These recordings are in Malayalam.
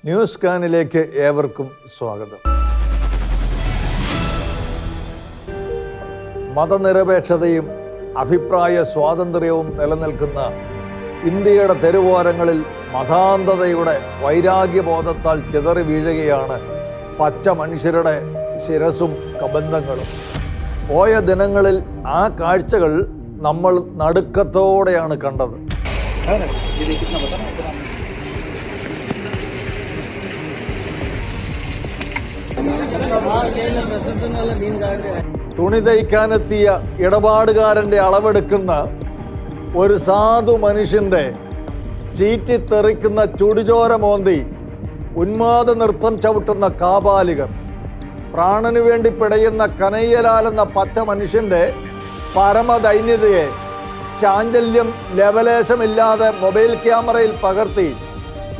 ന്യൂസ് സ്കാനിലേക്ക് ഏവർക്കും സ്വാഗതം. മതനിരപേക്ഷതയും അഭിപ്രായ സ്വാതന്ത്ര്യവും നിലനിൽക്കുന്ന ഇന്ത്യയുടെ തെരുവോരങ്ങളിൽ മതാന്ധതയുടെ വൈരാഗ്യബോധത്താൽ ചിതറി വീഴുകയാണ് പച്ച മനുഷ്യരുടെ ശിരസും കബന്ധങ്ങളും. പോയ ദിനങ്ങളിൽ ആ കാഴ്ചകൾ നമ്മൾ നടുക്കത്തോടെയാണ് കണ്ടത്. തുണി തയ്ക്കാനെത്തിയ ഇടപാടുകാരൻ്റെ അളവെടുക്കുന്ന ഒരു സാധു മനുഷ്യൻ്റെ ചീറ്റിത്തെറിക്കുന്ന ചുടിചോര മോന്തി ഉന്മാദ നൃത്തം ചവിട്ടുന്ന കാപാലികർ, പ്രാണനു വേണ്ടി പിടയുന്ന കനയ്യലാൽ എന്ന പച്ച മനുഷ്യൻ്റെ പരമദൈന്യതയെ ചാഞ്ചല്യം ലവലേശമില്ലാതെ മൊബൈൽ ക്യാമറയിൽ പകർത്തി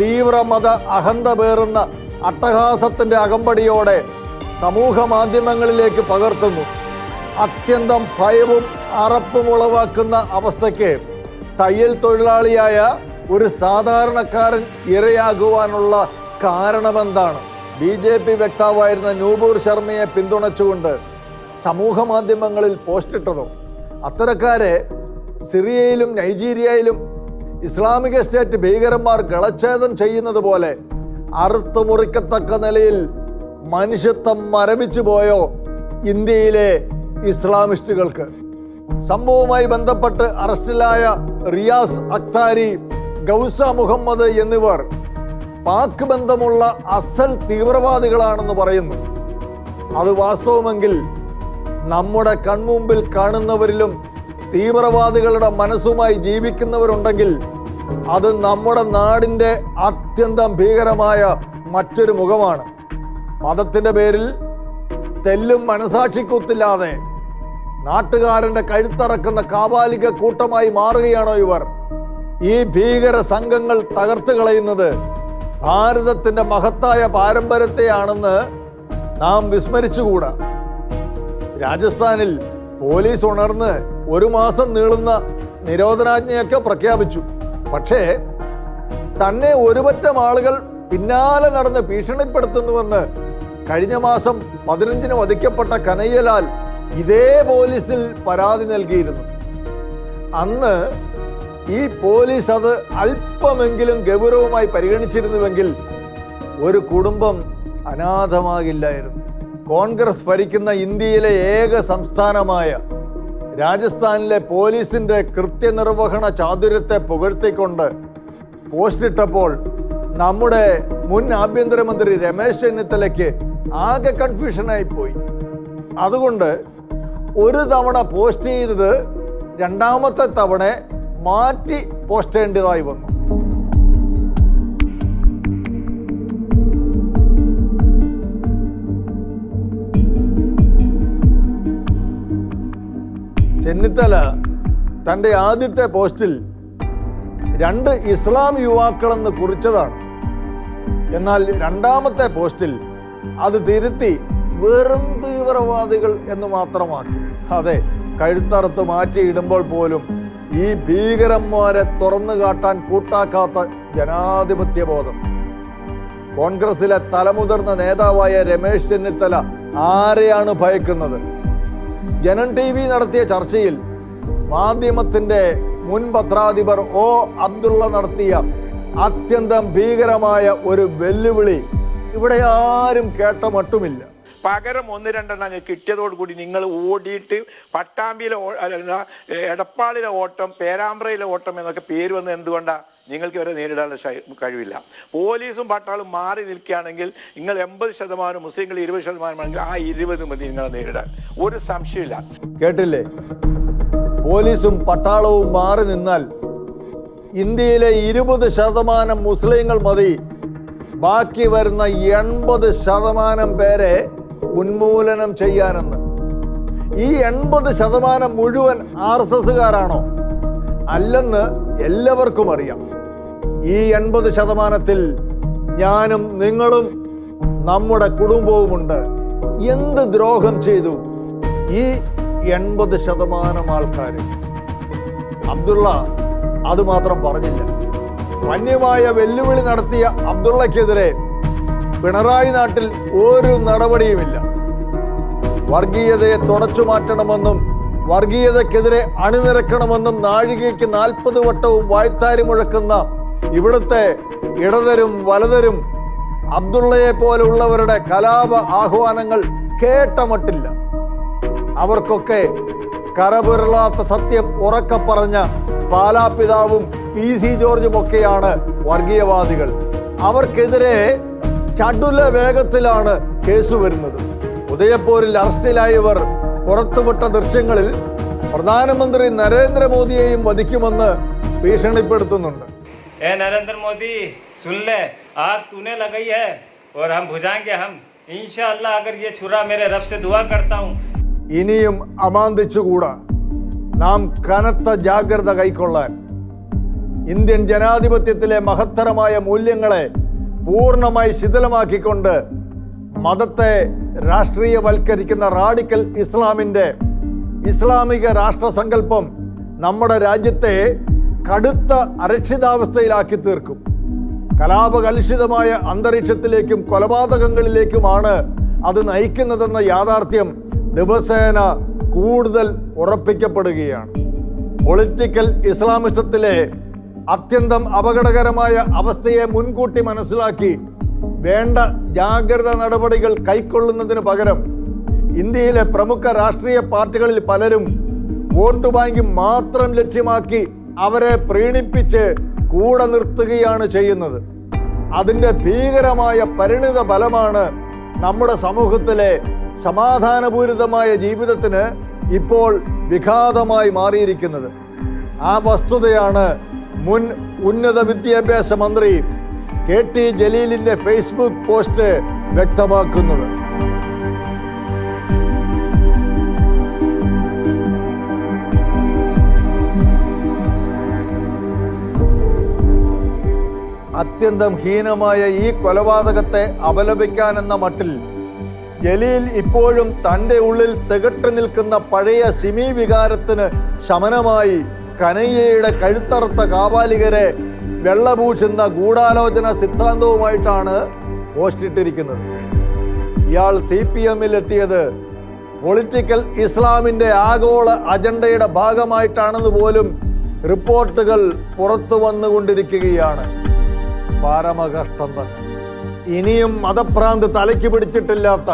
തീവ്രമത അഹന്ത പേറുന്ന അട്ടഹാസത്തിൻ്റെ അകമ്പടിയോടെ സമൂഹ മാധ്യമങ്ങളിലേക്ക് പകർത്തുന്നു. അത്യന്തം ഭയവും അറപ്പും ഉളവാക്കുന്ന അവസ്ഥയ്ക്ക് തയ്യൽ തൊഴിലാളിയായ ഒരു സാധാരണക്കാരൻ ഇരയാകുവാനുള്ള കാരണമെന്താണ്? BJP വക്താവായിരുന്ന നൂപൂർ ശർമ്മയെ പിന്തുണച്ചുകൊണ്ട് സമൂഹ മാധ്യമങ്ങളിൽ പോസ്റ്റിട്ടതോ? അത്തരക്കാരെ സിറിയയിലും നൈജീരിയയിലും ഇസ്ലാമിക സ്റ്റേറ്റ് ഭീകരന്മാർ ഗളച്ഛേദം ചെയ്യുന്നത് പോലെ അറുത്തു മുറിക്കത്തക്ക നിലയിൽ മനുഷ്യത്വം മരവിച്ചു പോയോ ഇന്ത്യയിലെ ഇസ്ലാമിസ്റ്റുകൾക്ക്? സംഭവവുമായി ബന്ധപ്പെട്ട് അറസ്റ്റിലായ റിയാസ് അഖ്താരി, ഗൗസ മുഹമ്മദ് എന്നിവർ പാക് ബന്ധമുള്ള അസൽ തീവ്രവാദികളാണെന്ന് പറയുന്നു. അത് വാസ്തവമെങ്കിൽ നമ്മുടെ കൺമുമ്പിൽ കാണുന്നവരിലും തീവ്രവാദികളുടെ മനസ്സുമായി ജീവിക്കുന്നവരുണ്ടെങ്കിൽ അത് നമ്മുടെ നാടിൻ്റെ അത്യന്തം ഭീകരമായ മറ്റൊരു മുഖമാണ്. മതത്തിൻ്റെ പേരിൽ തെല്ലും മനസാക്ഷിക്കുത്തില്ലാതെ നാട്ടുകാരൻ്റെ കഴുത്തറക്കുന്ന കാപാലിക കൂട്ടമായി മാറുകയാണോ ഇവർ? ഈ ഭീകര സംഘങ്ങൾ തകർത്ത് കളയുന്നത് ഭാരതത്തിൻ്റെ മഹത്തായ പാരമ്പര്യത്തെയാണെന്ന് നാം വിസ്മരിച്ചുകൂടാ. രാജസ്ഥാനിൽ പോലീസ് ഉണർന്ന് 1 മാസം നീളുന്ന നിരോധനാജ്ഞയൊക്കെ പ്രഖ്യാപിച്ചു. പക്ഷേ തന്നെ ഒരുപറ്റം ആളുകൾ പിന്നാലെ നടന്ന് ഭീഷണിപ്പെടുത്തുന്നുവെന്ന് കഴിഞ്ഞ മാസം 15-ന് വധിക്കപ്പെട്ട കനയ്യലാൽ ഇതേ പോലീസിൽ പരാതി നൽകിയിരുന്നു. അന്ന് ഈ പോലീസ് അത് അല്പമെങ്കിലും ഗൗരവമായി പരിഗണിച്ചിരുന്നുവെങ്കിൽ ഒരു കുടുംബം അനാഥമാകില്ലായിരുന്നു. കോൺഗ്രസ് ഭരിക്കുന്ന ഇന്ത്യയിലെ ഏക സംസ്ഥാനമായ രാജസ്ഥാനിലെ പോലീസിൻ്റെ കൃത്യനിർവഹണ ചാതുര്യത്തെ പുകഴ്ത്തിക്കൊണ്ട് പോസ്റ്റിട്ടപ്പോൾ നമ്മുടെ മുൻ ആഭ്യന്തരമന്ത്രി രമേശ് ചെന്നിത്തലയ്ക്ക് ആകെ കൺഫ്യൂഷനായി പോയി. അതുകൊണ്ട് ഒരു തവണ പോസ്റ്റ് ചെയ്തത് രണ്ടാമത്തെ തവണ മാറ്റി പോസ്റ്റ് ചെയ്യേണ്ടതായി വന്നു. ചെന്നിത്തല തൻ്റെ ആദ്യത്തെ പോസ്റ്റിൽ 2 ഇസ്ലാം യുവാക്കളെന്ന് കുറിച്ചതാണ്. എന്നാൽ രണ്ടാമത്തെ പോസ്റ്റിൽ അത് തിരുത്തി വെറും തീവ്രവാദികൾ എന്ന് മാത്രമാക്കി. അതെ, കഴുത്തറുത്ത് മാറ്റിയിടുമ്പോൾ പോലും ഈ ഭീകരന്മാരെ തുറന്നു കാട്ടാൻ കൂട്ടാക്കാത്ത ജനാധിപത്യ ബോധം. കോൺഗ്രസിലെ തലമുതിർന്ന നേതാവായ രമേശ് ചെന്നിത്തല ആരെയാണ് ഭയക്കുന്നത്? ജനം TV നടത്തിയ ചർച്ചയിൽ മാധ്യമത്തിൻ്റെ മുൻ പത്രാധിപർ O. അബ്ദുള്ള നടത്തിയ അത്യന്തം ഭീകരമായ ഒരു വെല്ലുവിളി ഇവിടെ ആരും കേട്ട മട്ടുമില്ല. പകരം 1-2 കിട്ടിയതോടുകൂടി നിങ്ങൾ ഓടിയിട്ട് പട്ടാമ്പിയിലെ എടപ്പാളിലെ ഓട്ടം, പേരാമ്പ്രയിലെ ഓട്ടം എന്നൊക്കെ പേര് വന്ന് എന്തുകൊണ്ടാണ്? നിങ്ങൾക്ക് ഇവരെ നേരിടാനുള്ള കഴിവില്ല. പോലീസും പട്ടാളും മാറി നിൽക്കുകയാണെങ്കിൽ നിങ്ങൾ 80%, മുസ്ലിങ്ങൾ 20% ആണെങ്കിൽ ആ 20 മതി നിങ്ങളെ നേരിടാൻ, ഒരു സംശയമില്ല. കേട്ടില്ലേ? പോലീസും പട്ടാളവും മാറി നിന്നാൽ ഇന്ത്യയിലെ 20% മുസ്ലിങ്ങൾ മതി ബാക്കി വരുന്ന 80% പേരെ ഉന്മൂലനം ചെയ്യാനെന്ന്. ഈ 80% മുഴുവൻ RSSകാരാണോ? അല്ലെന്ന് എല്ലാവർക്കും അറിയാം. ഈ 80%-ൽ ഞാനും നിങ്ങളും നമ്മുടെ കുടുംബവുമുണ്ട്. എന്ത് ദ്രോഹം ചെയ്തു ഈ 80% ആൾക്കാർ? അബ്ദുള്ള അതുമാത്രം പറഞ്ഞില്ല. വന്യമായ വെല്ലുവിളി നടത്തിയ അബ്ദുള്ളക്കെതിരെ പിണറായി നാട്ടിൽ ഒരു നടപടിയുമില്ല. വർഗീയതയെ തുടച്ചു മാറ്റണമെന്നും വർഗീയതക്കെതിരെ അണിനിരക്കണമെന്നും നാഴികയ്ക്ക് 40 വട്ടവും വായ്ത്താരി മുഴക്കുന്ന ഇവിടുത്തെ ഇടതരും വലതരും അബ്ദുള്ളയെ പോലുള്ളവരുടെ കലാപ ആഹ്വാനങ്ങൾ കേട്ടമട്ടില്ല. അവർക്കൊക്കെ കരപുരളാത്ത സത്യം ഉറക്കെ പറഞ്ഞ പാലാപിതാവും PC ജോർജും ഒക്കെയാണ് വർഗീയവാദികൾ. അവർക്കെതിരെ ചടുല വേഗത്തിലാണ് കേസ് വരുന്നത്. ഉദയപൂരിൽ അറസ്റ്റിലായവർ പുറത്തുവിട്ട ദൃശ്യങ്ങളിൽ പ്രധാനമന്ത്രി നരേന്ദ്രമോദിയെയും വധിക്കുമെന്ന് ഭീഷണിപ്പെടുത്തുന്നുണ്ട്. नरेंद्र मोदी सुन ले, आग तूने लगाई है और हम बुझाएंगे हम इंशाअल्लाह. अगर ये छुरा मेरे रब से दुआ करता हूँ. ഇനിയും അമാന്തിച്ചുകൂടാ. നാം കനത്ത ജാഗ്രത കൈക്കൊള്ളാൻ. ഇന്ത്യൻ ജനാധിപത്യത്തിലെ മഹത്തരമായ മൂല്യങ്ങളെ പൂർണ്ണമായി ശിഥിലമാക്കിക്കൊണ്ട് മതത്തെ രാഷ്ട്രീയവൽക്കരിക്കുന്ന റാഡിക്കൽ ഇസ്ലാമിൻ്റെ ഇസ്ലാമിക രാഷ്ട്രസങ്കല്പം നമ്മുടെ രാജ്യത്തെ കടുത്ത അരക്ഷിതാവസ്ഥയിലാക്കി തീർക്കും. കലാപകലുഷിതമായ അന്തരീക്ഷത്തിലേക്കും കൊലപാതകങ്ങളിലേക്കുമാണ് അത് നയിക്കുന്നതെന്ന യാഥാർത്ഥ്യം ദിവസേന കൂടുതൽ ഉറപ്പിക്കപ്പെടുകയാണ്. പൊളിറ്റിക്കൽ ഇസ്ലാമിസത്തിലെ അത്യന്തം അപകടകരമായ അവസ്ഥയെ മുൻകൂട്ടി മനസ്സിലാക്കി വേണ്ട ജാഗ്രത നടപടികൾ കൈക്കൊള്ളുന്നതിന് പകരം ഇന്ത്യയിലെ പ്രമുഖ രാഷ്ട്രീയ പാർട്ടികളിൽ പലരും വോട്ട് ബാങ്ക് മാത്രം ലക്ഷ്യമാക്കി അവരെ പ്രീണിപ്പിച്ച് കൂടെ നിർത്തുകയാണ് ചെയ്യുന്നത്. അതിൻ്റെ ഭീകരമായ പരിണിത ഫലമാണ് നമ്മുടെ സമൂഹത്തിലെ സമാധാനപൂരിതമായ ജീവിതത്തിന് ഇപ്പോൾ വിഘാതമായി മാറിയിരിക്കുന്നത്. ആ വസ്തുതയാണ് മുൻ ഉന്നത വിദ്യാഭ്യാസ മന്ത്രി KT ജലീലിൻ്റെ ഫേസ്ബുക്ക് പോസ്റ്റ് വ്യക്തമാക്കുന്നത്. അത്യന്തം ഹീനമായ ഈ കൊലപാതകത്തെ അപലപിക്കാനെന്ന മട്ടിൽ ജലീൽ ഇപ്പോഴും തൻ്റെ ഉള്ളിൽ തികട്ടി നിൽക്കുന്ന പഴയ സിമി വികാരത്തിന് ശമനമായി കനയ്യയുടെ കഴുത്തറുത്ത കാപാലികരെ വെള്ളപൂശുന്ന ഗൂഢാലോചന സിദ്ധാന്തവുമായിട്ടാണ് പോസ്റ്റിട്ടിരിക്കുന്നത്. ഇയാൾ CPM-ൽ എത്തിയത് പൊളിറ്റിക്കൽ ഇസ്ലാമിൻ്റെ ആഗോള അജണ്ടയുടെ ഭാഗമായിട്ടാണെന്ന് പോലും റിപ്പോർട്ടുകൾ പുറത്തു വന്നുകൊണ്ടിരിക്കുകയാണ്. പരമകഷ്ടം തന്നെ. ഇനിയും മതഭ്രാന്ത് തലയ്ക്ക് പിടിച്ചിട്ടില്ലാത്ത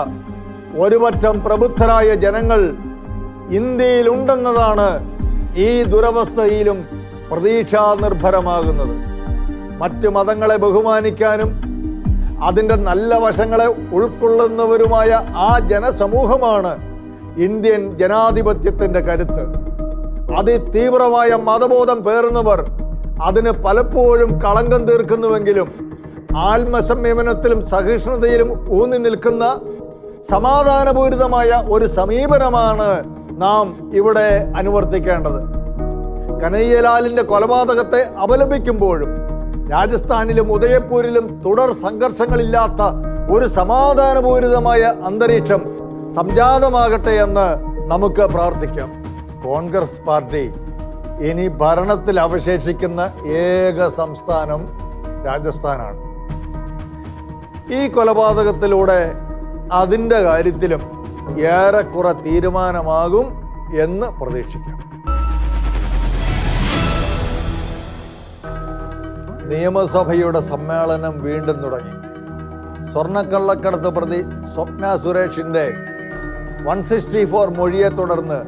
ഒരുപറ്റം പ്രബുദ്ധരായ ജനങ്ങൾ ഇന്ത്യയിലുണ്ടെന്നതാണ് ഈ ദുരവസ്ഥയിലും പ്രതീക്ഷാനിർഭരമാകുന്നത്. മറ്റ് മതങ്ങളെ ബഹുമാനിക്കാനും അതിൻ്റെ നല്ല വശങ്ങളെ ഉൾക്കൊള്ളുന്നവരുമായ ആ ജനസമൂഹമാണ് ഇന്ത്യൻ ജനാധിപത്യത്തിൻ്റെ കരുത്ത്. അതിതീവ്രമായ മതബോധം പേറുന്നവർ അതിന് പലപ്പോഴും കളങ്കം തീർക്കുന്നുവെങ്കിലും ആത്മസംയമനത്തിലും സഹിഷ്ണുതയിലും ഊന്നി നിൽക്കുന്ന സമാധാനപൂരിതമായ ഒരു സമീപനമാണ് നാം ഇവിടെ അനുവർത്തിക്കേണ്ടത്. കനയ്യലാലിൻ്റെ കൊലപാതകത്തെ അപലപിക്കുമ്പോഴും രാജസ്ഥാനിലും ഉദയപൂരിലും തുടർ സംഘർഷങ്ങളില്ലാത്ത ഒരു സമാധാനപൂരിതമായ അന്തരീക്ഷം സംജാതമാകട്ടെ എന്ന് നമുക്ക് പ്രാർത്ഥിക്കാം. കോൺഗ്രസ് പാർട്ടി ഇനി ഭരണത്തിൽ അവശേഷിക്കുന്ന ഏക സംസ്ഥാനം രാജസ്ഥാനാണ്. ഈ കൊലപാതകത്തിലൂടെ അതിൻ്റെ കാര്യത്തിലും ഏറെക്കുറെ തീരുമാനമാകും എന്ന് പ്രതീക്ഷിക്കാം. നിയമസഭയുടെ സമ്മേളനം വീണ്ടും തുടങ്ങി. സ്വർണ്ണക്കള്ളക്കടത്ത് പ്രതി സ്വപ്ന സുരേഷിൻ്റെ 164 മൊഴിയെ തുടർന്ന്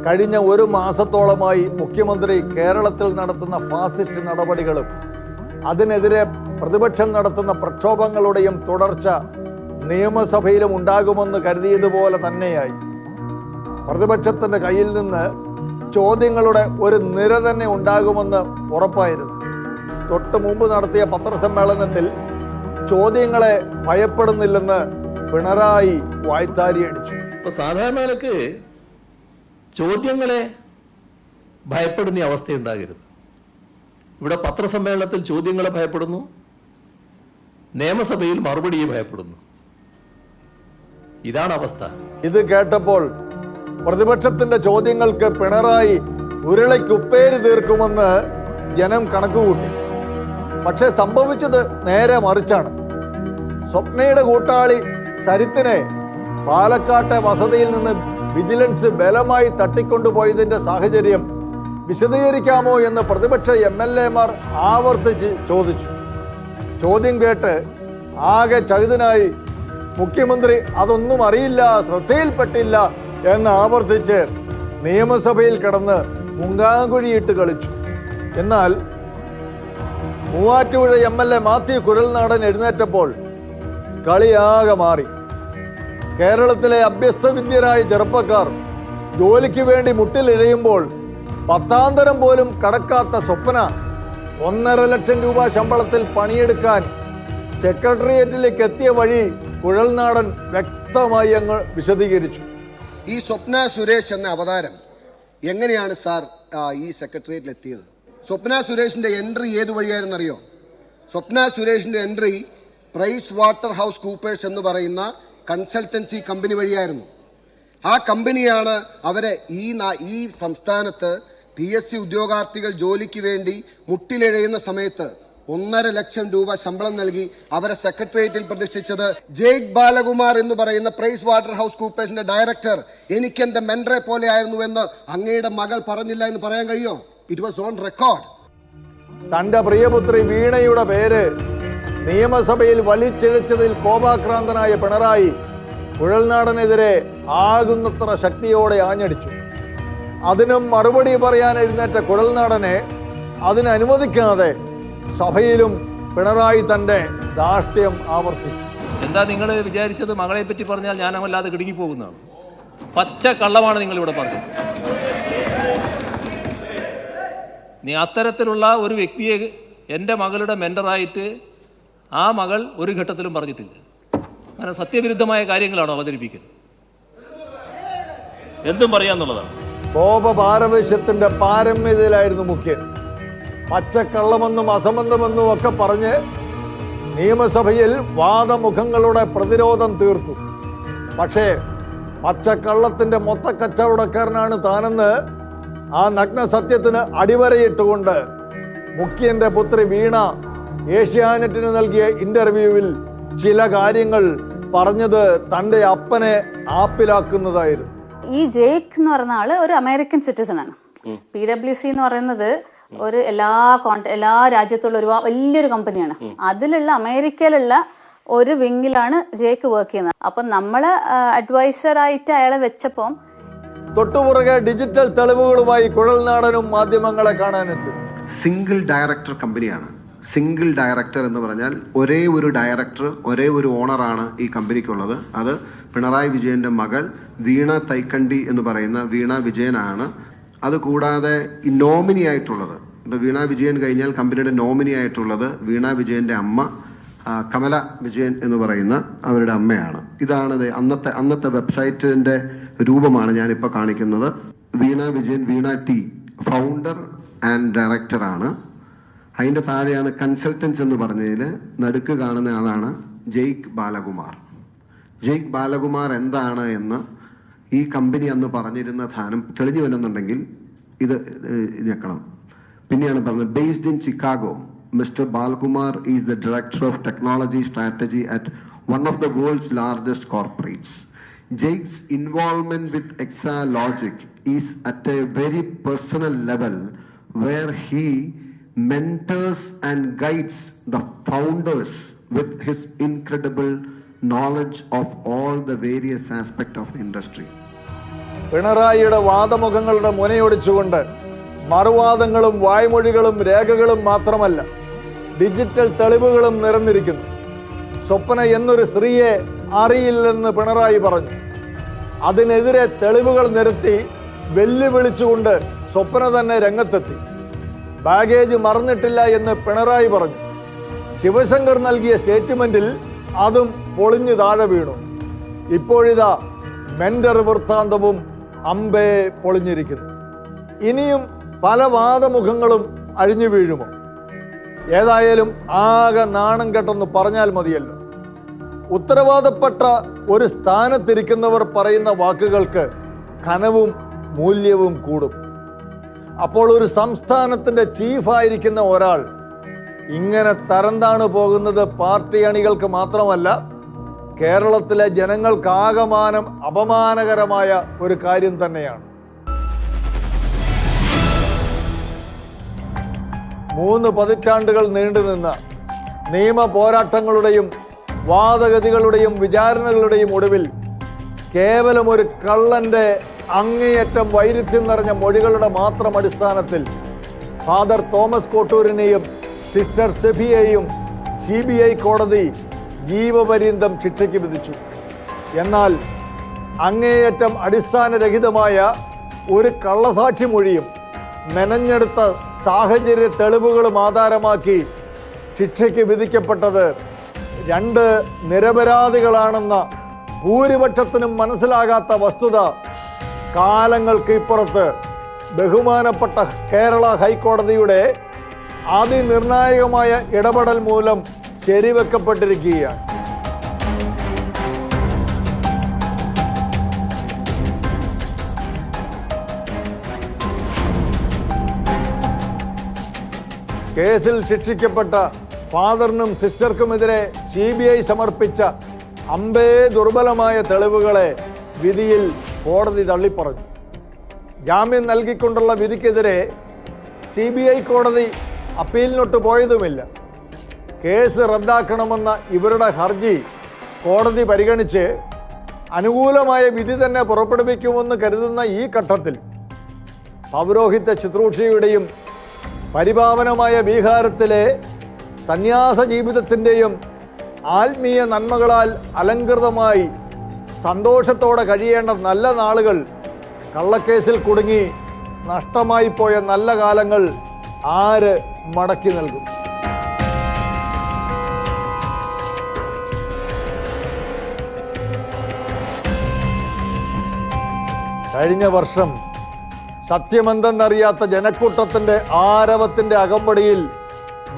കഴിഞ്ഞ ഒരു മാസത്തോളമായി മുഖ്യമന്ത്രി കേരളത്തിൽ നടത്തുന്ന ഫാസിസ്റ്റ് നടപടികളും അതിനെതിരെ പ്രതിപക്ഷം നടത്തുന്ന പ്രക്ഷോഭങ്ങളുടെയും തുടർച്ച നിയമസഭയിലും ഉണ്ടാകുമെന്ന് കരുതിയതുപോലെ തന്നെയായി. പ്രതിപക്ഷത്തിൻ്റെ കയ്യിൽ നിന്ന് ചോദ്യങ്ങളുടെ ഒരു നിര തന്നെ ഉണ്ടാകുമെന്ന് ഉറപ്പായിരുന്നു. തൊട്ട് മുമ്പ് നടത്തിയ പത്രസമ്മേളനത്തിൽ ചോദ്യങ്ങളെ ഭയപ്പെടുന്നില്ലെന്ന് പിണറായി വായ്ത്താരി അടിച്ചു. ഇപ്പൊ സാധാരണക്ക് ചോദ്യങ്ങളെ ഭയപ്പെടുന്ന അവസ്ഥയുണ്ടാകരുത്. ഇവിടെ പത്രസമ്മേളനത്തിൽ ചോദ്യങ്ങളെ ഭയപ്പെടുന്നു, നിയമസഭയിൽ മറുപടിയെ ഭയപ്പെടുന്നു. ഇതാണ് അവസ്ഥ. ഇത് കേട്ടപ്പോൾ പ്രതിപക്ഷത്തിന്റെ ചോദ്യങ്ങൾക്ക് പിണറായി ഉരുളയ്ക്കുപ്പേര് തീർക്കുമെന്ന് ജനം കണക്കുകൂട്ടി. പക്ഷെ സംഭവിച്ചത് നേരെ മറിച്ചാണ്. സ്വപ്നയുടെ കൂട്ടാളി സരിത്തിനെ പാലക്കാട്ടെ വസതിയിൽ നിന്ന് വിജിലൻസ് ബലമായി തട്ടിക്കൊണ്ടുപോയതിന്റെ സാഹചര്യം വിശദീകരിക്കാമോ എന്ന് പ്രതിപക്ഷ MLA-മാർ ആവർത്തിച്ച് ചോദിച്ചു. ചോദ്യം കേട്ട് ആകെ ചകിതനായി മുഖ്യമന്ത്രി അതൊന്നും അറിയില്ല, ശ്രദ്ധയിൽപ്പെട്ടില്ല എന്ന് ആവർത്തിച്ച് നിയമസഭയിൽ കിടന്ന് മുങ്ങാങ്കുഴിയിട്ട് കളിച്ചു. എന്നാൽ മൂവാറ്റുപുഴ MLA മാത്യു കുഴൽനാടൻ എഴുന്നേറ്റപ്പോൾ കളിയാകെ മാറി. കേരളത്തിലെ അഭ്യസ്തവിദ്യരായ ചെറുപ്പക്കാർ ജോലിക്ക് വേണ്ടി മുട്ടിലിഴയുമ്പോൾ പത്താന്തരം പോലും കടക്കാത്ത സ്വപ്ന 1.5 ലക്ഷം രൂപ ശമ്പളത്തിൽ പണിയെടുക്കാൻ സെക്രട്ടേറിയറ്റിലേക്ക് എത്തിയ വഴി കുഴൽനാടൻ വ്യക്തമായി അങ്ങ് വിശദീകരിച്ചു. ഈ സ്വപ്ന സുരേഷ് എന്ന അവതാരം എങ്ങനെയാണ് സാർ ഈ സെക്രട്ടേറിയറ്റിൽ എത്തിയത്? സ്വപ്ന സുരേഷിന്റെ എൻട്രി ഏത് വഴിയായിരുന്നറിയോ? സ്വപ്ന സുരേഷിന്റെ entry PricewaterhouseCoopers എന്ന് പറയുന്ന കൺസൾട്ടൻസി കമ്പനി വഴിയായിരുന്നു. ആ കമ്പനിയാണ് അവരെ ഈ സംസ്ഥാനത്ത് PSC ഉദ്യോഗാർത്ഥികൾ ജോലിക്ക് വേണ്ടി മുട്ടിലിഴയുന്ന സമയത്ത് 1.5 ലക്ഷം രൂപ ശമ്പളം നൽകി അവരെ സെക്രട്ടേറിയറ്റിൽ പ്രതിഷ്ഠിച്ചത്. ജെയ്ക് ബാലകുമാർ എന്ന് പറയുന്ന പ്രൈസ് വാട്ടർ ഹൗസ് കൂപ്പേഴ്സിന്റെ ഡയറക്ടർ എനിക്കെന്റെ മെൻഡറെ പോലെ ആയിരുന്നുവെന്ന് അങ്ങയുടെ മകൾ പറഞ്ഞില്ല എന്ന് പറയാൻ കഴിയോ? It was on record. തന്റെ പ്രിയപുത്രി വീണയുടെ പേര് നിയമസഭയിൽ വലിച്ചിഴച്ചതിൽ കോപാക്രാന്തനായ പിണറായി കുഴൽനാടനെതിരെ ആകുന്നത്ര ശക്തിയോടെ ആഞ്ഞടിച്ചു. അതിനും മറുപടി പറയാൻ എഴുന്നേറ്റ കുഴൽനാടനെ അതിനനുവദിക്കാതെ സഭയിലും പിണറായി തന്റെ ധാർഷ്ട്യം ആവർത്തിച്ചു. എന്താ നിങ്ങൾ വിചാരിച്ചത്? മകളെ പറ്റി പറഞ്ഞാൽ ഞാൻ വല്ലാതെ കിടുങ്ങിപ്പോകുന്നതാണ്. പച്ച കള്ളമാണ് നിങ്ങളിവിടെ പറഞ്ഞത്. നീ അത്തരത്തിലുള്ള ഒരു വ്യക്തിയെ എൻ്റെ മകളുടെ മെൻഡറായിട്ട് ആ മകൾ ഒരു ഘട്ടത്തിലും പറഞ്ഞിട്ടില്ല. അങ്ങനെ സത്യവിരുദ്ധമായ കാര്യങ്ങളാണ് അവതരിപ്പിക്കുന്നത്. എന്തും പറയാന്നുള്ളതാണ്. കോപപാരവശ്യത്തിന്റെ പാരമ്യതയിലായിരുന്നു മുഖ്യൻ. പച്ചക്കള്ളമെന്നും അസംബന്ധമെന്നും ഒക്കെ പറഞ്ഞ് നിയമസഭയിൽ വാദമുഖങ്ങളുടെ പ്രതിരോധം തീർത്തു. പക്ഷേ പച്ചക്കള്ളത്തിന്റെ മൊത്ത കച്ചവടക്കാരനാണ് താനെന്ന് ആ നഗ്ന സത്യത്തിന് അടിവരയിട്ടുകൊണ്ട് മുഖ്യന്റെ പുത്രി വീണ ഏഷ്യാനെറ്റിന് നൽകിയ ഇന്റർവ്യൂവിൽ ചില കാര്യങ്ങൾ പറഞ്ഞത് തൻ്റെ അപ്പനെ ആപ്പിലാക്കുന്നതായിരുന്നു. ഈ ജെയ്ക്ക് എന്ന് പറയുന്ന ആള് ഒരു അമേരിക്കൻ സിറ്റിസൺ ആണ്. PwC എന്ന് പറയുന്നത് ഒരു എല്ലാ രാജ്യത്തുള്ള ഒരു വലിയൊരു കമ്പനിയാണ്. അതിലുള്ള അമേരിക്കയിലുള്ള ഒരു വിങ്ങിലാണ് ജെയ്ക്ക് വർക്ക് ചെയ്യുന്നത്. അപ്പൊ നമ്മള് അഡ്വൈസർ ആയിട്ട് അയാളെ വെച്ചപ്പം തൊട്ടുപുറകെ ഡിജിറ്റൽ തെളിവുകളുമായി കുഴൽനാടനും മാധ്യമങ്ങളെ കാണാനെത്തി. സിംഗിൾ ഡയറക്ടർ കമ്പനിയാണ്. സിംഗിൾ ഡയറക്ടർ എന്ന് പറഞ്ഞാൽ ഒരേ ഒരു ഡയറക്ടർ, ഒരേ ഒരു ഓണറാണ് ഈ കമ്പനിക്കുള്ളത്. അത് പിണറായി വിജയന്റെ മകൾ വീണ തൈക്കണ്ടി എന്ന് പറയുന്ന വീണ വിജയനാണ്. അതുകൂടാതെ ഈ നോമിനി ആയിട്ടുള്ളത്, ഇപ്പൊ വീണ വിജയൻ കഴിഞ്ഞാൽ കമ്പനിയുടെ നോമിനി ആയിട്ടുള്ളത് വീണ വിജയന്റെ അമ്മ കമല വിജയൻ എന്ന് പറയുന്ന അവരുടെ അമ്മയാണ്. ഇതാണ് അന്നത്തെ വെബ്സൈറ്റിന്റെ രൂപമാണ് ഞാനിപ്പോൾ കാണിക്കുന്നത്. വീണ വിജയൻ, വീണ ടി ഫൗണ്ടർ ആൻഡ് ഡയറക്ടറാണ്. അതിൻ്റെ താഴെയാണ് കൺസൾട്ടൻസ് എന്ന് പറഞ്ഞതിൽ നടുക്ക് കാണുന്ന ആളാണ് ജെയ്ക് ബാലകുമാർ. ജെയ്ക് ബാലകുമാർ എന്താണ് എന്ന് ഈ കമ്പനി അന്ന് പറഞ്ഞിരുന്ന ധാനം തെളിഞ്ഞു വരുന്നുണ്ടെങ്കിൽ ഇത് ഞെക്കണം. പിന്നെയാണ് പറഞ്ഞത്, based in Chicago, Mr. Balkumar is the Director of Technology Strategy at one of the world's largest corporates. Jake's involvement with Exalogic is at a very personal level where he mentors and guides the founders with his incredible knowledge of all the various aspects of the industry. പിണറായിയുടെ വാദമുഖങ്ങളുടെ മുനയൊടിച്ചുകൊണ്ട് മറുവാദങ്ങളും വായ്മൊഴികളും രേഖകളും മാത്രമല്ല ഡിജിറ്റൽ തെളിവുകളും നിരന്നിരിക്കുന്നു. സ്വപ്ന എന്നൊരു സ്ത്രീയെ അറിയില്ലെന്ന് പിണറായി പറഞ്ഞു. അതിനെതിരെ തെളിവുകൾ നിരത്തി വെല്ലുവിളിച്ചുകൊണ്ട് സ്വപ്ന തന്നെ രംഗത്തെത്തി. ബാഗേജ് മറന്നിട്ടില്ല എന്ന് പിണറായി പറഞ്ഞു. ശിവശങ്കർ നൽകിയ സ്റ്റേറ്റ്മെന്റിൽ അതും പൊളിഞ്ഞു താഴെ വീണു. ഇപ്പോഴിതാ മെന്റർ വൃത്താന്തവും അമ്പേ പൊളിഞ്ഞിരിക്കുന്നു. ഇനിയും പല വാദമുഖങ്ങളും അഴിഞ്ഞു വീഴുമോ? ഏതായാലും ആകെ നാണം കെട്ടെന്ന് പറഞ്ഞാൽ മതിയല്ലോ. ഉത്തരവാദപ്പെട്ട ഒരു സ്ഥാനത്തിരിക്കുന്നവർ പറയുന്ന വാക്കുകൾക്ക് കനവും മൂല്യവും കൂടും. അപ്പോൾ ഒരു സംസ്ഥാനത്തിൻ്റെ ചീഫായിരിക്കുന്ന ഒരാൾ ഇങ്ങനെ തരംതാണു പോകുന്നത് പാർട്ടി അണികൾക്ക് മാത്രമല്ല, കേരളത്തിലെ ജനങ്ങൾക്കാകമാനം അപമാനകരമായ ഒരു കാര്യം തന്നെയാണ്. 3 പതിറ്റാണ്ടുകൾ നീണ്ടുനിന്ന നിയമ പോരാട്ടങ്ങളുടെയും വാദഗതികളുടെയും വിചാരണകളുടെയും ഒടുവിൽ കേവലം ഒരു കള്ളന്റെ അങ്ങേയറ്റം വൈരുദ്ധ്യം നിറഞ്ഞ മൊഴികളുടെ മാത്രം അടിസ്ഥാനത്തിൽ ഫാദർ തോമസ് കോട്ടൂരിനെയും സിസ്റ്റർ സെഫിയെയും CBI കോടതി ജീവപര്യന്തം ശിക്ഷയ്ക്ക് വിധിച്ചു. എന്നാൽ അങ്ങേയറ്റം അടിസ്ഥാനരഹിതമായ ഒരു കള്ളസാക്ഷി മൊഴിയും മെനഞ്ഞെടുത്ത സാഹചര്യ തെളിവുകളും ആധാരമാക്കി ശിക്ഷയ്ക്ക് വിധിക്കപ്പെട്ടത് 2 നിരപരാധികളാണെന്ന ഭൂരിപക്ഷത്തിനും മനസ്സിലാകാത്ത വസ്തുത കാലങ്ങൾക്ക് ഇപ്പുറത്ത് ബഹുമാനപ്പെട്ട കേരള ഹൈക്കോടതിയുടെ അതിനിർണായകമായ ഇടപെടൽ മൂലം ശരിവെക്കപ്പെട്ടിരിക്കുകയാണ്. കേസിൽ ശിക്ഷിക്കപ്പെട്ട ഫാദറിനും സിസ്റ്റർക്കുമെതിരെ CBI സമർപ്പിച്ച അമ്പേ ദുർബലമായ തെളിവുകളെ വിധിയിൽ കോടതി തള്ളിപ്പറഞ്ഞു. ജാമ്യം നൽകിക്കൊണ്ടുള്ള വിധിക്കെതിരെ CBI കോടതി അപ്പീലിനൊട്ട് പോയതുമില്ല. കേസ് റദ്ദാക്കണമെന്ന ഇവരുടെ ഹർജി കോടതി പരിഗണിച്ച് അനുകൂലമായ വിധി തന്നെ പുറപ്പെടുവിക്കുമെന്ന് കരുതുന്ന ഈ ഘട്ടത്തിൽ പൗരോഹിത്യ ശുശ്രൂഷയുടെയും പരിപാവനമായ ബീഹാരത്തിലെ സന്യാസ ജീവിതത്തിൻ്റെയും ആത്മീയ നന്മകളാൽ അലങ്കൃതമായി സന്തോഷത്തോടെ കഴിയേണ്ട നല്ല നാളുകൾ കള്ളക്കേസിൽ കുടുങ്ങി നഷ്ടമായി പോയ നല്ല കാലങ്ങൾ ആര് മടക്കി നൽകും? കഴിഞ്ഞ വർഷം സത്യമെന്തെന്നറിയാത്ത ജനക്കൂട്ടത്തിൻ്റെ ആരവത്തിൻ്റെ അകമ്പടിയിൽ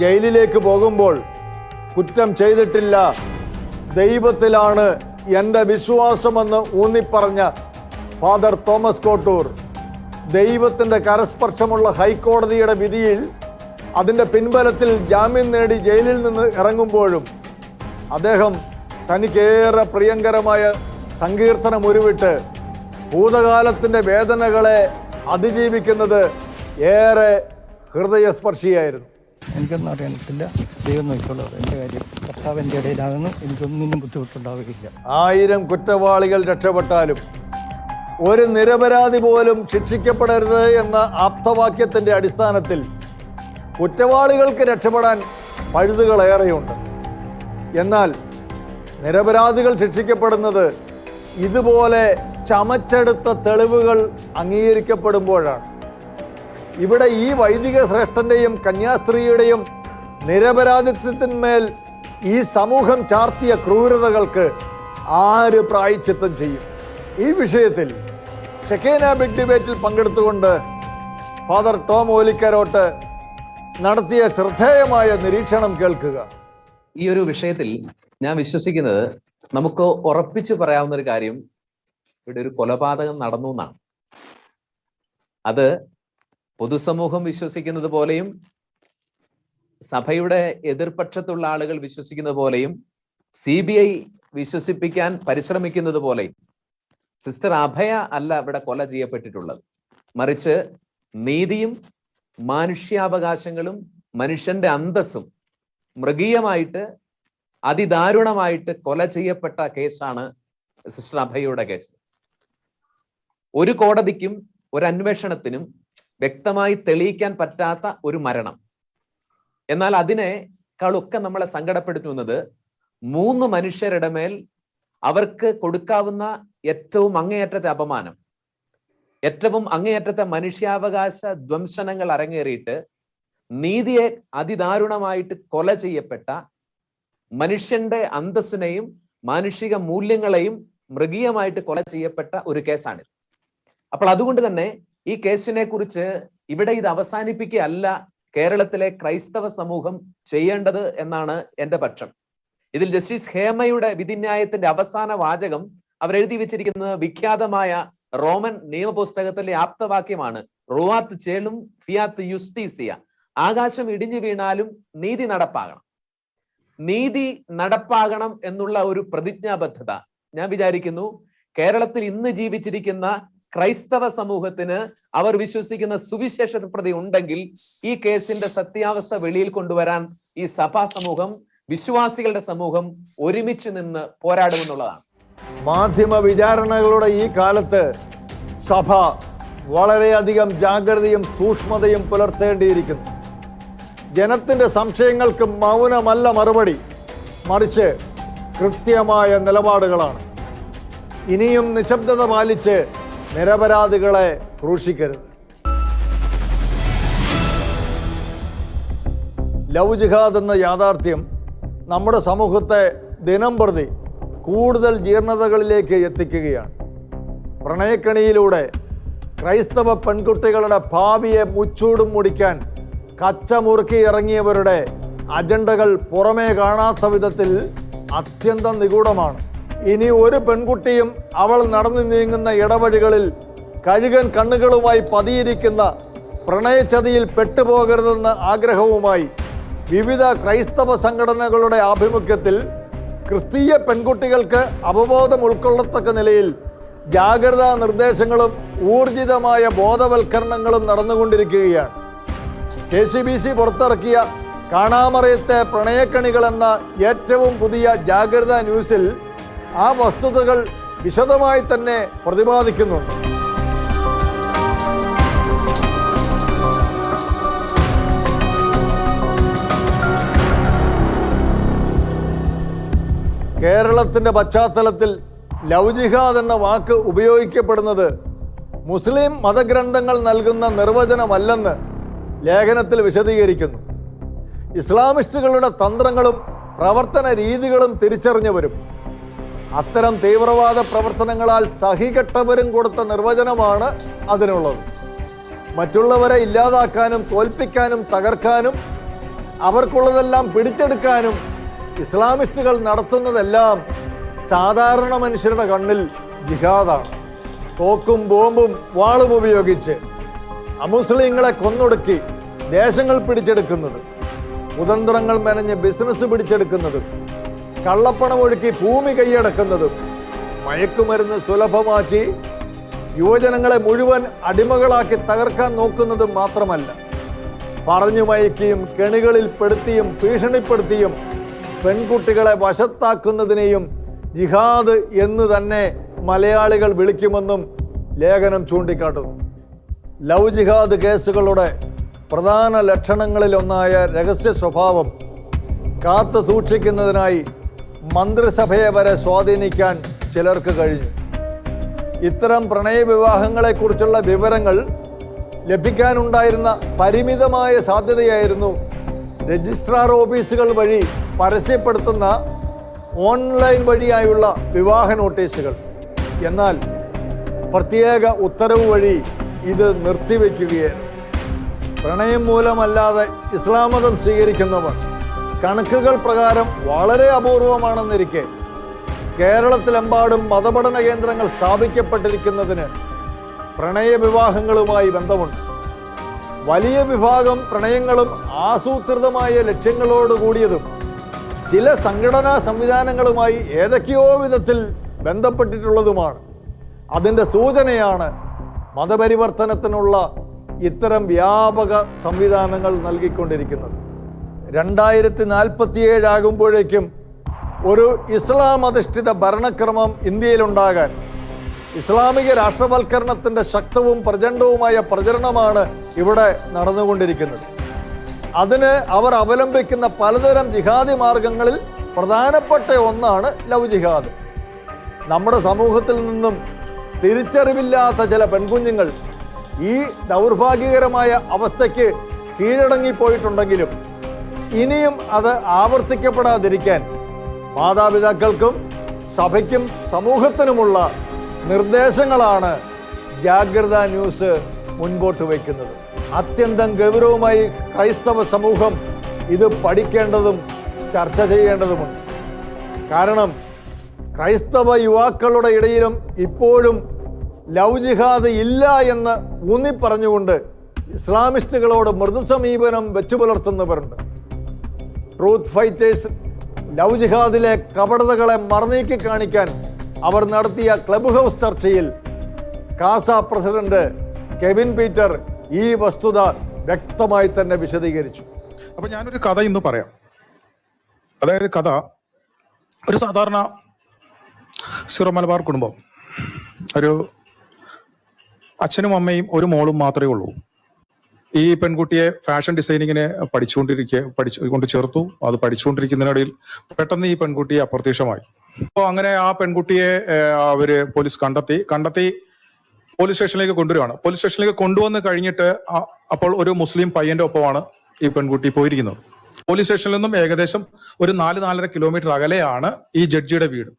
ജയിലിലേക്ക് പോകുമ്പോൾ കുറ്റം ചെയ്തിട്ടില്ല, ദൈവത്തിലാണ് എൻ്റെ വിശ്വാസമെന്ന് ഊന്നിപ്പറഞ്ഞ ഫാദർ തോമസ് കോട്ടൂർ ദൈവത്തിൻ്റെ കരസ്പർശമുള്ള ഹൈക്കോടതിയുടെ വിധിയിൽ അതിൻ്റെ പിൻബലത്തിൽ ജാമ്യം നേടി ജയിലിൽ നിന്ന് ഇറങ്ങുമ്പോഴും അദ്ദേഹം തനിക്കേറെ പ്രിയങ്കരമായ സങ്കീർത്തനം ഉരുവിട്ട് ഭൂതകാലത്തിൻ്റെ വേദനകളെ അതിജീവിക്കുന്നത് ഏറെ ഹൃദയസ്പർശിയായിരുന്നു. എനിക്കൊന്നും അറിയാൻ പറ്റില്ല, ദൈവം നോക്കിക്കോളൂ എൻ്റെ കാര്യം. കർത്താവ് എൻ്റെ ഇടയിലാണെന്ന് എനിക്കൊന്നിനും ബുദ്ധിമുട്ടുണ്ടാവുകയില്ല. 1000 കുറ്റവാളികൾ രക്ഷപ്പെട്ടാലും ഒരു നിരപരാധി പോലും ശിക്ഷിക്കപ്പെടരുത് എന്ന ആപ്തവാക്യത്തിൻ്റെ അടിസ്ഥാനത്തിൽ കുറ്റവാളികൾക്ക് രക്ഷപ്പെടാൻ പഴുതുകളേറെയുണ്ട്. എന്നാൽ നിരപരാധികൾ ശിക്ഷിക്കപ്പെടുന്നത് ഇതുപോലെ ചമച്ചെടുത്ത തെളിവുകൾ അംഗീകരിക്കപ്പെടുമ്പോഴാണ്. ഇവിടെ ഈ വൈദിക ശ്രേഷ്ഠൻ്റെയും കന്യാസ്ത്രീയുടെയും നിരപരാധിത്വത്തിന്മേൽ ഈ സമൂഹം ചാർത്തിയ ക്രൂരതകൾക്ക് ആര് പ്രായശ്ചിത്തം ചെയ്യും? ഈ വിഷയത്തിൽ ഷെക്കേന ബിഗ് ഡിബേറ്റിൽ പങ്കെടുത്തുകൊണ്ട് ഫാദർ ടോം ഓലിക്കരോട്ട് നടത്തിയ ശ്രദ്ധേയമായ നിരീക്ഷണം കേൾക്കുക. ഈ ഒരു വിഷയത്തിൽ ഞാൻ വിശ്വസിക്കുന്നത് നമുക്ക് ഉറപ്പിച്ചു പറയാവുന്ന ഒരു കാര്യം, ഇവിടെ ഒരു കൊലപാതകം നടന്നു എന്നാണ്. അത് പൊതുസമൂഹം വിശ്വസിക്കുന്നത് പോലെയും സഭയുടെ എതിർപക്ഷത്തുള്ള ആളുകൾ വിശ്വസിക്കുന്നത് പോലെയും CBI വിശ്വസിപ്പിക്കാൻ പരിശ്രമിക്കുന്നത് പോലെയും സിസ്റ്റർ അഭയ അല്ല ഇവിടെ കൊല ചെയ്യപ്പെട്ടിട്ടുള്ളത്. മറിച്ച് നീതിയും മാനുഷ്യാവകാശങ്ങളും മനുഷ്യന്റെ അന്തസ്സും മൃഗീയമായിട്ട് അതിദാരുണമായിട്ട് കൊല ചെയ്യപ്പെട്ട കേസാണ് സിസ്റ്റർ അഭയയുടെ കേസ്. ഒരു കോടതിക്കും ഒരു അന്വേഷണത്തിനും വ്യക്തമായി തെളിയിക്കാൻ പറ്റാത്ത ഒരു മരണം. എന്നാൽ അതിനേക്കാളൊക്കെ നമ്മളെ സങ്കടപ്പെടുത്തുന്നത് 3 മനുഷ്യരുടെ മേൽ അവർക്ക് കൊടുക്കാവുന്ന ഏറ്റവും അങ്ങേയറ്റത്തെ അപമാനം, ഏറ്റവും അങ്ങേയറ്റത്തെ മനുഷ്യാവകാശ ധ്വംസനങ്ങൾ അരങ്ങേറിയിട്ട് നീതിയെ അതിദാരുണമായിട്ട് കൊല ചെയ്യപ്പെട്ട മനുഷ്യന്റെ അന്തസ്സിനെയും മാനുഷിക മൂല്യങ്ങളെയും മൃഗീയമായിട്ട് കൊല ചെയ്യപ്പെട്ട ഒരു കേസാണിത്. അപ്പോൾ അതുകൊണ്ട് തന്നെ ഈ കേസിനെ കുറിച്ച് ഇവിടെ ഇത് അവസാനിപ്പിക്കുകയല്ല കേരളത്തിലെ ക്രൈസ്തവ സമൂഹം ചെയ്യേണ്ടത് എന്നാണ് എൻ്റെ പക്ഷം. ഇതിൽ ജസ്റ്റിസ് ഹേമയുടെ വിധിന്യായത്തിന്റെ അവസാന വാചകം അവരെഴുതി വെച്ചിരിക്കുന്നത് വിഖ്യാതമായ റോമൻ നിയമപുസ്തകത്തിലെ ആപ്തവാക്യമാണ്, റുവാത്ത് ചേലും ഫിയാത്ത് യുസ്തീസിയ. ആകാശം ഇടിഞ്ഞു വീണാലും നീതി നടപ്പാകണം. നീതി നടപ്പാകണം എന്നുള്ള ഒരു പ്രതിജ്ഞാബദ്ധത ഞാൻ വിചാരിക്കുന്നു കേരളത്തിൽ ഇന്ന് ജീവിച്ചിരിക്കുന്ന ക്രൈസ്തവ സമൂഹത്തിന് അവർ വിശ്വസിക്കുന്ന സുവിശേഷ പ്രതി ഉണ്ടെങ്കിൽ ഈ കേസിന്റെ സത്യാവസ്ഥ വെളിയിൽ കൊണ്ടുവരാൻ ഈ സഭാ സമൂഹം, വിശ്വാസികളുടെ സമൂഹം ഒരുമിച്ച് നിന്ന് പോരാടുമെന്നുള്ളതാണ്. മാധ്യമ വിചാരണകളുടെ ഈ കാലത്ത് സഭ വളരെയധികം ജാഗ്രതയും സൂക്ഷ്മതയും പുലർത്തേണ്ടിയിരിക്കുന്നു. ജനത്തിന്റെ സംശയങ്ങൾക്ക് മൗനമല്ല മറുപടി, മറിച്ച് കൃത്യമായ നിലപാടുകളാണ്. ഇനിയും നിശബ്ദത പാലിച്ച് നിരപരാധികളെ ക്രൂശിക്കരുത്. ലവ് ജിഹാദ് എന്ന യാഥാർത്ഥ്യം നമ്മുടെ സമൂഹത്തെ ദിനം പ്രതി കൂടുതൽ ജീർണതകളിലേക്ക് എത്തിക്കുകയാണ്. പ്രണയക്കണിയിലൂടെ ക്രൈസ്തവ പെൺകുട്ടികളുടെ ഭാവിയെ മുച്ചൂടും മുടിക്കാൻ കച്ചമുറുക്കി ഇറങ്ങിയവരുടെ അജണ്ടകൾ പുറമേ കാണാത്ത വിധത്തിൽ അത്യന്തം നിഗൂഢമാണ്. ഇനി ഒരു പെൺകുട്ടിയും അവൾ നടന്നു നീങ്ങുന്ന ഇടവഴികളിൽ കഴുകൻ കണ്ണുകളുമായി പതിയിരിക്കുന്ന പ്രണയച്ചതിയിൽ പെട്ടുപോകരുതെന്ന ആഗ്രഹവുമായി വിവിധ ക്രൈസ്തവ സംഘടനകളുടെ ആഭിമുഖ്യത്തിൽ ക്രിസ്തീയ പെൺകുട്ടികൾക്ക് അവബോധം ഉൾക്കൊള്ളത്തക്ക നിലയിൽ ജാഗ്രതാ നിർദ്ദേശങ്ങളും ഊർജിതമായ ബോധവൽക്കരണങ്ങളും നടന്നുകൊണ്ടിരിക്കുകയാണ്. KCBC പുറത്തിറക്കിയ കാണാമറയത്തെ പ്രണയക്കണികൾ എന്ന ഏറ്റവും പുതിയ ജാഗ്രതാ ന്യൂസിൽ ആ വസ്തുതകൾ വിശദമായി തന്നെ പ്രതിപാദിക്കുന്നുണ്ട്. കേരളത്തിൻ്റെ പശ്ചാത്തലത്തിൽ ലവ് ജിഹാദ് എന്ന വാക്ക് ഉപയോഗിക്കപ്പെടുന്നത് മുസ്ലിം മതഗ്രന്ഥങ്ങൾ നൽകുന്ന നിർവചനമല്ലെന്ന് ലേഖനത്തിൽ വിശദീകരിക്കുന്നു. ഇസ്ലാമിസ്റ്റുകളുടെ തന്ത്രങ്ങളും പ്രവർത്തന രീതികളും തിരിച്ചറിഞ്ഞവരും അത്തരം തീവ്രവാദ പ്രവർത്തനങ്ങളാൽ സഹികെട്ടവരും കൊടുത്ത നിർവചനമാണ് അതിനുള്ളത്. മറ്റുള്ളവരെ ഇല്ലാതാക്കാനും തോൽപ്പിക്കാനും തകർക്കാനും അവർക്കുള്ളതെല്ലാം പിടിച്ചെടുക്കാനും ഇസ്ലാമിസ്റ്റുകൾ നടത്തുന്നതെല്ലാം സാധാരണ മനുഷ്യരുടെ കണ്ണിൽ ജിഹാദാണ്. തോക്കും ബോംബും വാളും ഉപയോഗിച്ച് അമുസ്ലിങ്ങളെ കൊന്നൊടുക്കി ദേശങ്ങൾ പിടിച്ചെടുക്കുന്നതും കുതന്ത്രങ്ങൾ മെനഞ്ഞ് ബിസിനസ് പിടിച്ചെടുക്കുന്നതും കള്ളപ്പണമൊഴുക്കി ഭൂമി കൈയടക്കുന്നതും മയക്കുമരുന്ന് സുലഭമാക്കി യുവജനങ്ങളെ മുഴുവൻ അടിമകളാക്കി തകർക്കാൻ നോക്കുന്നതും മാത്രമല്ല, പറഞ്ഞു മയക്കിയും കെണികളിൽ പെടുത്തിയും ഭീഷണിപ്പെടുത്തിയും പെൺകുട്ടികളെ വശത്താക്കുന്നതിനെയും ജിഹാദ് എന്ന് തന്നെ മലയാളികൾ വിളിക്കുമെന്നും ലേഖനം ചൂണ്ടിക്കാട്ടുന്നു. ലവ് ജിഹാദ് കേസുകളുടെ പ്രധാന ലക്ഷണങ്ങളിലൊന്നായ രഹസ്യ സ്വഭാവം കാത്തു സൂക്ഷിക്കുന്നതിനായി മന്ത്രിസഭയെ വരെ സ്വാധീനിക്കാൻ ചിലർക്ക് കഴിഞ്ഞു. ഇത്തരം പ്രണയവിവാഹങ്ങളെക്കുറിച്ചുള്ള വിവരങ്ങൾ ലഭിക്കാനുണ്ടായിരുന്ന പരിമിതമായ സാധ്യതയായിരുന്നു രജിസ്ട്രാർ ഓഫീസുകൾ വഴി പരസ്യപ്പെടുത്തുന്ന ഓൺലൈൻ വഴിയായുള്ള വിവാഹ നോട്ടീസുകൾ. എന്നാൽ പ്രത്യേക ഉത്തരവ് വഴി ഇത് നിർത്തിവെക്കുകയായിരുന്നു. പ്രണയം മൂലമല്ലാതെ ഇസ്ലാം മതം സ്വീകരിക്കുന്നവർ കണക്കുകൾ പ്രകാരം വളരെ അപൂർവമാണെന്നിരിക്കെ കേരളത്തിലെമ്പാടും മതപഠന കേന്ദ്രങ്ങൾ സ്ഥാപിക്കപ്പെട്ടിരിക്കുന്നതിന് പ്രണയവിവാഹങ്ങളുമായി ബന്ധമുണ്ട്. വലിയ വിഭാഗം പ്രണയങ്ങളും ആസൂത്രിതമായ ലക്ഷ്യങ്ങളോടുകൂടിയതും ചില സംഘടനാ സംവിധാനങ്ങളുമായി ഏതൊക്കെയോ വിധത്തിൽ ബന്ധപ്പെട്ടിട്ടുള്ളതുമാണ്. അതിൻ്റെ സൂചനയാണ് മതപരിവർത്തനത്തിനുള്ള ഇത്തരം വ്യാപക സംവിധാനങ്ങൾ നൽകിക്കൊണ്ടിരിക്കുന്നത്. 2047 ആകുമ്പോഴേക്കും ഒരു ഇസ്ലാം അധിഷ്ഠിത ഭരണക്രമം ഇന്ത്യയിലുണ്ടാകാൻ ഇസ്ലാമിക രാഷ്ട്രവൽക്കരണത്തിൻ്റെ ശക്തവും പ്രചണ്ഡവുമായ പ്രചരണമാണ് ഇവിടെ നടന്നുകൊണ്ടിരിക്കുന്നത്. അതിന് അവർ അവലംബിക്കുന്ന പലതരം ജിഹാദി മാർഗങ്ങളിൽ പ്രധാനപ്പെട്ട ഒന്നാണ് ലവ് ജിഹാദ്. നമ്മുടെ സമൂഹത്തിൽ നിന്നും തിരിച്ചറിവില്ലാത്ത ചില പെൺകുഞ്ഞുങ്ങൾ ഈ ദൗർഭാഗ്യകരമായ അവസ്ഥയ്ക്ക് കീഴടങ്ങിപ്പോയിട്ടുണ്ടെങ്കിലും ഇനിയും അത് ആവർത്തിക്കപ്പെടാതിരിക്കാൻ മാതാപിതാക്കൾക്കും സഭയ്ക്കും സമൂഹത്തിനുമുള്ള നിർദ്ദേശങ്ങളാണ് ജാഗ്രതാ ന്യൂസ് മുൻപോട്ട് വയ്ക്കുന്നത്. അത്യന്തം ഗൗരവമായി ക്രൈസ്തവ സമൂഹം ഇത് പഠിക്കേണ്ടതും ചർച്ച ചെയ്യേണ്ടതുമുണ്ട്. കാരണം ക്രൈസ്തവ യുവാക്കളുടെ ഇടയിലും ഇപ്പോഴും ലവ് ജിഹാദ് ഇല്ല എന്ന് ഊന്നിപ്പറഞ്ഞുകൊണ്ട് ഇസ്ലാമിസ്റ്റുകളോട് മൃദു സമീപനം വെച്ചു പുലർത്തുന്നവരുണ്ട്. ട്രൂത്ത് ഫൈറ്റേഴ്സ് ലവ് ജിഹാദിലെ കപടതകളെ മറനീക്കി കാണിക്കാൻ അവർ നടത്തിയ ക്ലബ് ഹൗസ് ചർച്ചയിൽ കാസ പ്രസിഡന്റ് കെവിൻ പീറ്റർ ഈ വസ്തുത വ്യക്തമായി തന്നെ വിശദീകരിച്ചു. അപ്പം ഞാനൊരു കഥ ഇന്ന് പറയാം. അതായത് കഥ ഒരു സാധാരണ സിറോ മലബാർ കുടുംബം, ഒരു അച്ഛനും അമ്മയും ഒരു മോളും മാത്രമേ ഉള്ളൂ. ഈ പെൺകുട്ടിയെ ഫാഷൻ ഡിസൈനിങ്ങിനെ പഠിച്ചുകൊണ്ട് ചേർത്തു. അത് പഠിച്ചുകൊണ്ടിരിക്കുന്നതിനിടയിൽ പെട്ടെന്ന് ഈ പെൺകുട്ടിയെ അപ്രത്യക്ഷമായി. അപ്പോൾ അങ്ങനെ ആ പെൺകുട്ടിയെ അവര് പോലീസ് കണ്ടെത്തി പോലീസ് സ്റ്റേഷനിലേക്ക് കൊണ്ടുവരികയാണ്. പോലീസ് സ്റ്റേഷനിലേക്ക് കൊണ്ടുവന്ന് കഴിഞ്ഞിട്ട് അപ്പോൾ ഒരു മുസ്ലിം പയ്യന്റെ ഒപ്പമാണ് ഈ പെൺകുട്ടി പോയിരിക്കുന്നത്. പോലീസ് സ്റ്റേഷനിൽ നിന്നും ഏകദേശം ഒരു 4-4.5 കിലോമീറ്റർ അകലെയാണ് ഈ ജഡ്ജിയുടെ വീട്.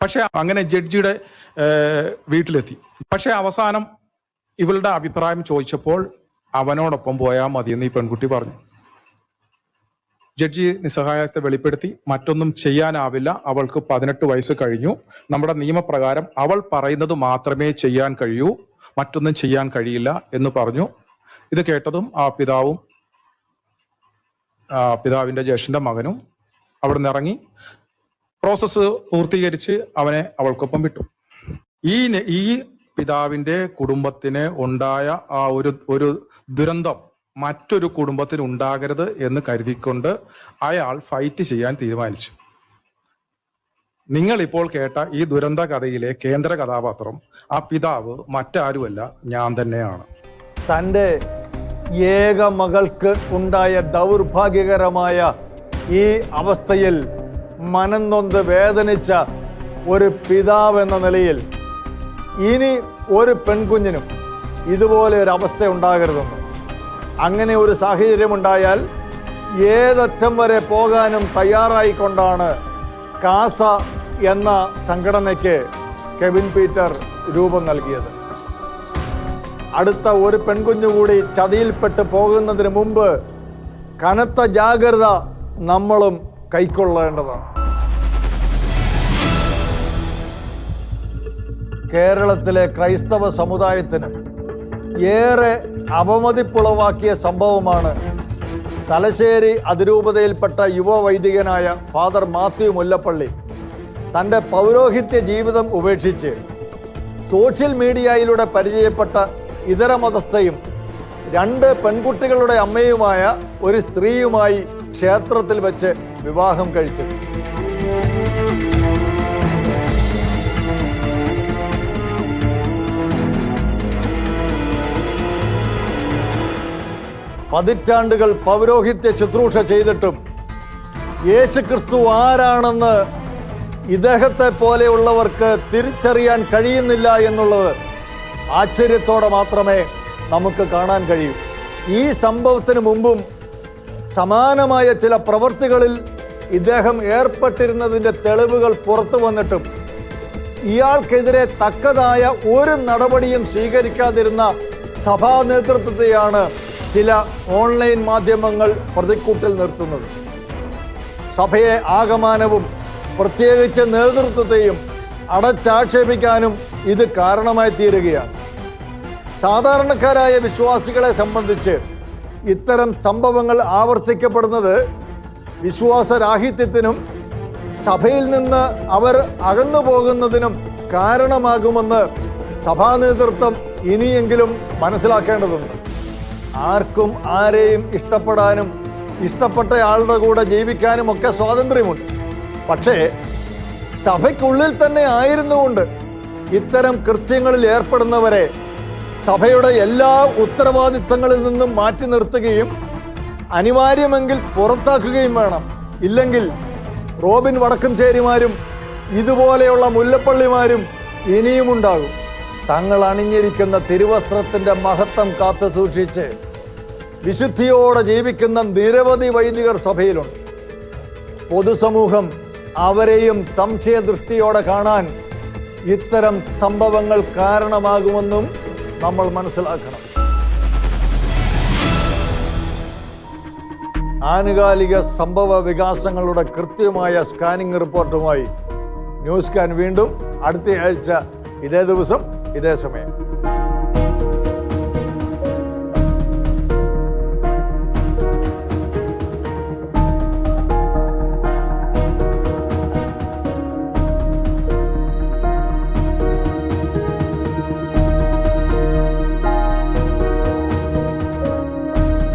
പക്ഷെ അങ്ങനെ ജഡ്ജിയുടെ വീട്ടിലെത്തി. പക്ഷെ അവസാനം ഇവളുടെ അഭിപ്രായം ചോദിച്ചപ്പോൾ അവനോടൊപ്പം പോയാൽ മതിയെന്ന് ഈ പെൺകുട്ടി പറഞ്ഞു. ജഡ്ജി നിസ്സഹായത്തെ വെളിപ്പെടുത്തി. മറ്റൊന്നും ചെയ്യാനാവില്ല, അവൾക്ക് 18 വയസ്സ് കഴിഞ്ഞു. നമ്മുടെ നിയമപ്രകാരം അവൾ പറയുന്നത് മാത്രമേ ചെയ്യാൻ കഴിയൂ, മറ്റൊന്നും ചെയ്യാൻ കഴിയില്ല എന്ന് പറഞ്ഞു. ഇത് കേട്ടതും ആ പിതാവിന്റെ ജ്യേഷ്ഠന്റെ മകനും അവിടെ നിന്ന് ഇറങ്ങി പ്രോസസ്സ് പൂർത്തീകരിച്ച് അവനെ അവൾക്കൊപ്പം വിട്ടു. ഈ പിതാവിന്റെ കുടുംബത്തിന് ഉണ്ടായ ആ ഒരു ദുരന്തം മറ്റൊരു കുടുംബത്തിന് ഉണ്ടാകരുത് എന്ന് കരുതിക്കൊണ്ട് അയാൾ ഫൈറ്റ് ചെയ്യാൻ തീരുമാനിച്ചു. നിങ്ങൾ ഇപ്പോൾ കേട്ട ഈ ദുരന്ത കഥയിലെ കേന്ദ്ര കഥാപാത്രം ആ പിതാവ് മറ്റാരുമല്ല, ഞാൻ തന്നെയാണ്. തൻ്റെ ഏക മകൾക്ക് ഉണ്ടായ ദൗർഭാഗ്യകരമായ ഈ അവസ്ഥയിൽ മനം നൊന്ത് വേദനിച്ച ഒരു പിതാവ് എന്ന നിലയിൽ ഇനി ഒരു പെൺകുഞ്ഞിനും ഇതുപോലെ ഒരു അവസ്ഥ ഉണ്ടാകരുതെന്ന്, അങ്ങനെ ഒരു സാഹചര്യമുണ്ടായാൽ ഏതറ്റം വരെ പോകാനും തയ്യാറായിക്കൊണ്ടാണ് കാസ എന്ന സംഘടനയ്ക്ക് കെവിൻ പീറ്റർ രൂപം നൽകിയത്. അടുത്ത ഒരു പെൺകുഞ്ഞുകൂടി ചതിയിൽപ്പെട്ട് പോകുന്നതിന് മുമ്പ് കനത്ത ജാഗ്രത നമ്മളും കൈക്കൊള്ളേണ്ടതാണ്. കേരളത്തിലെ ക്രൈസ്തവ സമുദായത്തിന് ഏറെ അവമതിപ്പുളവാക്കിയ സംഭവമാണ് തലശ്ശേരി അതിരൂപതയിൽപ്പെട്ട യുവ വൈദികനായ ഫാദർ മാത്യു മുല്ലപ്പള്ളി തൻ്റെ പൗരോഹിത്യ ജീവിതം ഉപേക്ഷിച്ച് സോഷ്യൽ മീഡിയയിലൂടെ പരിചയപ്പെട്ട ഇതര മതസ്ഥയും 2 പെൺകുട്ടികളുടെ അമ്മയുമായ ഒരു സ്ത്രീയുമായി ക്ഷേത്രത്തിൽ വെച്ച് വിവാഹം കഴിച്ചത്. പതിറ്റാണ്ടുകൾ പൗരോഹിത്യ ശുശ്രൂഷ ചെയ്തിട്ടും യേശുക്രിസ്തു ആരാണെന്ന് ഇദ്ദേഹത്തെ പോലെയുള്ളവർക്ക് തിരിച്ചറിയാൻ കഴിയുന്നില്ല എന്നുള്ളത് ആശ്ചര്യത്തോടെ മാത്രമേ നമുക്ക് കാണാൻ കഴിയൂ. ഈ സംഭവത്തിന് മുമ്പും സമാനമായ ചില പ്രവൃത്തികളിൽ ഇദ്ദേഹം ഏർപ്പെട്ടിരുന്നതിൻ്റെ തെളിവുകൾ പുറത്തു വന്നിട്ടും ഇയാൾക്കെതിരെ തക്കതായ ഒരു നടപടിയും സ്വീകരിക്കാതിരുന്ന സഭാ നേതൃത്വത്തെയാണ് ചില ഓൺലൈൻ മാധ്യമങ്ങൾ പ്രതിക്കൂട്ടിൽ നിർത്തുന്നത്. സഭയെ ആകമാനവും പ്രത്യേകിച്ച് നേതൃത്വത്തെയും അടച്ചാക്ഷേപിക്കാനും ഇത് കാരണമായി തീരുകയാണ്. സാധാരണക്കാരായ വിശ്വാസികളെ സംബന്ധിച്ച് ഇത്തരം സംഭവങ്ങൾ ആവർത്തിക്കപ്പെടുന്നത് വിശ്വാസരാഹിത്യത്തിനും സഭയിൽ നിന്ന് അവർ അകന്നു പോകുന്നതിനും കാരണമാകുമെന്ന് സഭാ നേതൃത്വം ഇനിയെങ്കിലും മനസ്സിലാക്കേണ്ടതുണ്ട്. ആർക്കും ആരെയും ഇഷ്ടപ്പെടാനും ഇഷ്ടപ്പെട്ടയാളുടെ കൂടെ ജീവിക്കാനും ഒക്കെ സ്വാതന്ത്ര്യമുണ്ട്. പക്ഷേ സഭയ്ക്കുള്ളിൽ തന്നെ ആയിരുന്നുകൊണ്ട് ഇത്തരം കൃത്യങ്ങളിൽ ഏർപ്പെടുന്നവരെ സഭയുടെ എല്ലാ ഉത്തരവാദിത്തങ്ങളിൽ നിന്നും മാറ്റി നിർത്തുകയും അനിവാര്യമെങ്കിൽ പുറത്താക്കുകയും വേണം. ഇല്ലെങ്കിൽ റോബിൻ വടക്കംചേരിമാരും ഇതുപോലെയുള്ള മുല്ലപ്പള്ളിമാരും ഇനിയുമുണ്ടാകും. തങ്ങൾ അണിഞ്ഞിരിക്കുന്ന തിരുവസ്ത്രത്തിൻ്റെ മഹത്വം കാത്തു സൂക്ഷിച്ച് വിശുദ്ധിയോടെ ജീവിക്കുന്ന നിരവധി വൈദികർ സഭയിലുണ്ട്. പൊതുസമൂഹം അവരെയും സംശയദൃഷ്ടിയോടെ കാണാൻ ഇത്തരം സംഭവങ്ങൾ കാരണമാകുമെന്നും നമ്മൾ മനസ്സിലാക്കണം. ആനുകാലിക സംഭവ വികാസങ്ങളുടെ കൃത്യമായ സ്കാനിംഗ് റിപ്പോർട്ടുമായി ന്യൂസ് സ്കാൻ വീണ്ടും അടുത്തയാഴ്ച ഇതേ ദിവസം ഇതേ സമയം.